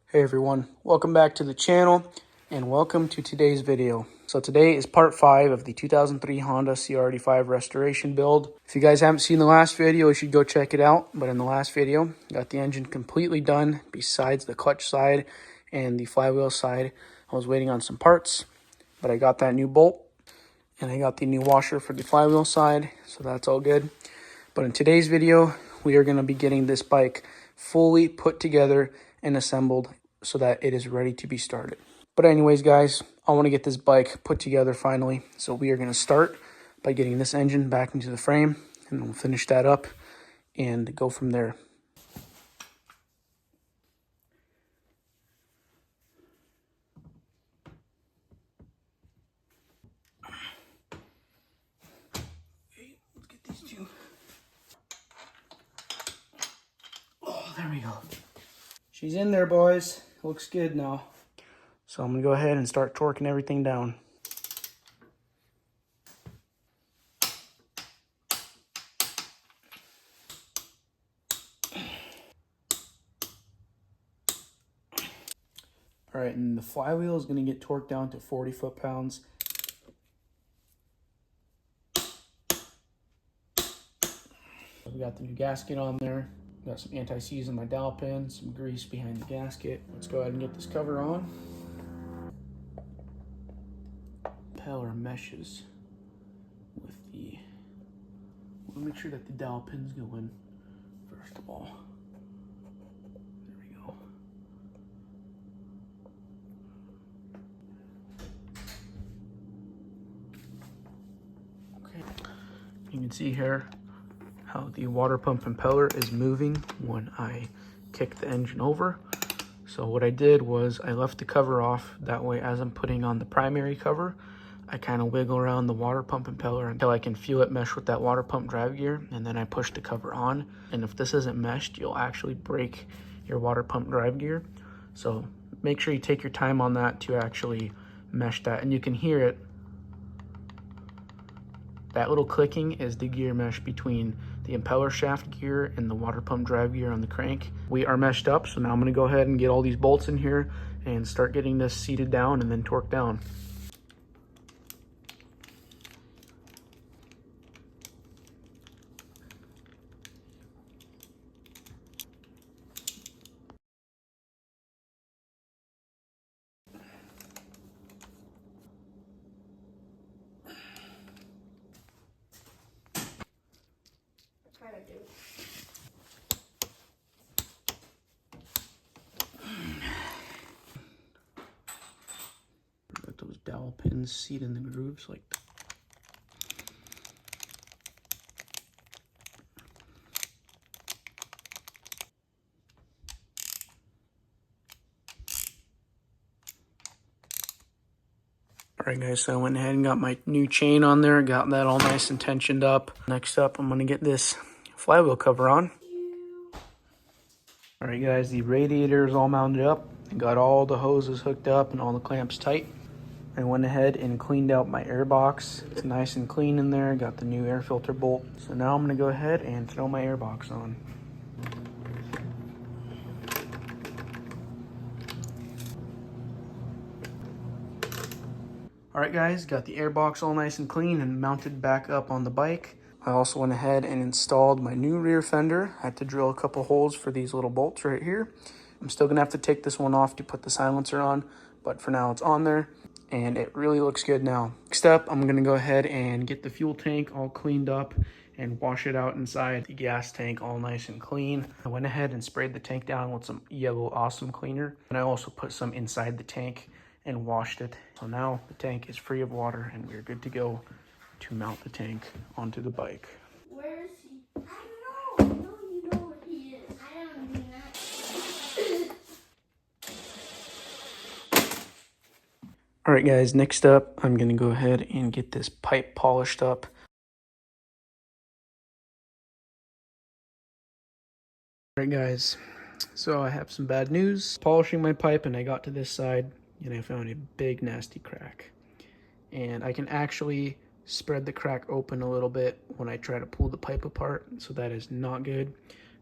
Hey everyone, welcome back to the channel and welcome to today's video. So today is part 5 of the 2003 Honda CR-85 restoration build. If you guys haven't seen the last video, you should go check it out. But in the last video, got the engine completely done besides the clutch side and the flywheel side. I was waiting on some parts, but I got that new bolt and I got the new washer for the flywheel side, so that's all good. But in today's video, we are going to be getting this bike fully put together and assembled so that it is ready to be started. But anyways, guys, I want to get this bike put together finally. So we are going to start by getting this engine back into the frame, and we'll finish that up and go from there. Okay, let's get these two. Oh, there we go. She's in there, boys. Looks good now. So I'm going to go ahead and start torquing everything down. All right, and the flywheel is going to get torqued down to 40 foot-pounds. We got the new gasket on there. Got some anti-seize in my dowel pin, some grease behind the gasket. Let's go ahead and get this cover on. Impeller meshes with the... We'll make sure that the dowel pins go in first of all. There we go. Okay. You can see here how the water pump impeller is moving when I kick the engine over. So what I did was I left the cover off. That way, as I'm putting on the primary cover, I kind of wiggle around the water pump impeller until I can feel it mesh with that water pump drive gear, and then I push the cover on. And if this isn't meshed, you'll actually break your water pump drive gear. So make sure you take your time on that to actually mesh that, and you can hear it. That little clicking is the gear mesh between the impeller shaft gear and the water pump drive gear on the crank. We are meshed up, so now I'm going to go ahead and get all these bolts in here and start getting this seated down and then torqued down. Let those dowel pins seat in the grooves like that. Alright guys, so I went ahead and got my new chain on there, got that all nice and tensioned up. Next up, I'm going to get this flywheel cover on. Alright guys, the radiator is all mounted up. I got all the hoses hooked up and all the clamps tight. I went ahead and cleaned out my air box. It's nice and clean in there. Got the new air filter bolt. So now I'm going to go ahead and throw my air box on. Alright guys, got the air box all nice and clean and mounted back up on the bike. I also went ahead and installed my new rear fender. I had to drill a couple holes for these little bolts right here. I'm still going to have to take this one off to put the silencer on, but for now it's on there and it really looks good now. Next up, I'm going to go ahead and get the fuel tank all cleaned up and wash it out inside the gas tank all nice and clean. I went ahead and sprayed the tank down with some yellow awesome cleaner, and I also put some inside the tank and washed it. So now the tank is free of water and we're good to go to mount the tank onto the bike. Where is he? I don't know. No, you know where he is. I don't do that. All right guys, next up, I'm gonna go ahead and get this pipe polished up. All right guys, so I have some bad news. Polishing my pipe and I got to this side and I found a big nasty crack. And I can actually spread the crack open a little bit when I try to pull the pipe apart, so that is not good.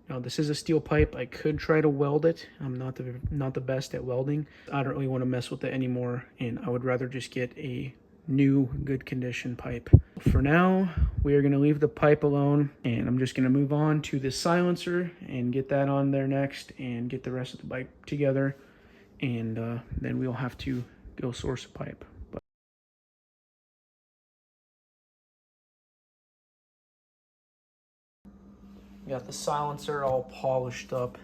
Now this is a steel pipe. I could try to weld it. I'm not the best at welding. I don't really want to mess with it anymore, and I would rather just get a new good condition pipe. For now, we are going to leave the pipe alone, and I'm just going to move on to the silencer and get that on there next and get the rest of the bike together, and then we'll have to go source a pipe. Got the silencer all polished up.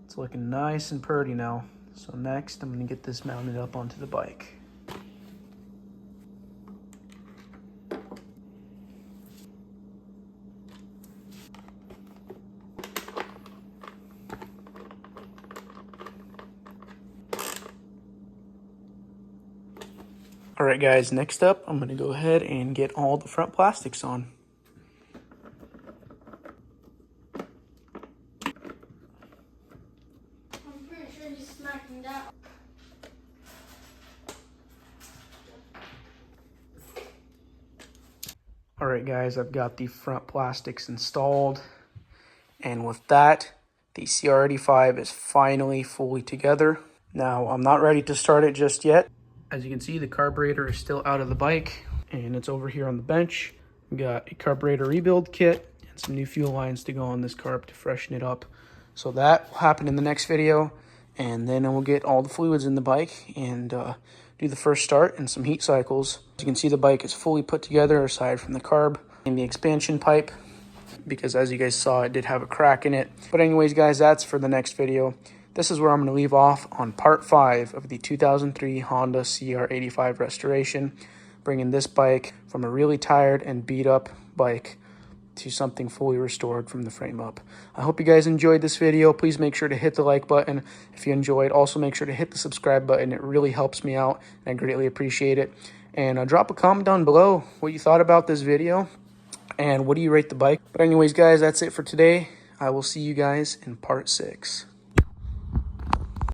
It's looking nice and pretty now. So next, I'm gonna get this mounted up onto the bike. All right guys, next up, I'm gonna go ahead and get all the front plastics on. I'm pretty sure he's smacking down. All right guys, I've got the front plastics installed. And with that, the CR85 is finally fully together. Now, I'm not ready to start it just yet. As you can see, the carburetor is still out of the bike, and it's over here on the bench. We got a carburetor rebuild kit and some new fuel lines to go on this carb to freshen it up. So that will happen in the next video, and then we'll get all the fluids in the bike and do the first start and some heat cycles. As you can see, the bike is fully put together aside from the carb and the expansion pipe, because as you guys saw, it did have a crack in it. But anyways, guys, that's for the next video. This is where I'm going to leave off on part 5 of the 2003 Honda CR85 restoration, bringing this bike from a really tired and beat up bike to something fully restored from the frame up. I hope you guys enjoyed this video. Please make sure to hit the like button if you enjoyed. Also make sure to hit the subscribe button. It really helps me out, and I greatly appreciate it. And drop a comment down below what you thought about this video and what do you rate the bike. But anyways, guys, that's it for today. I will see you guys in part 6.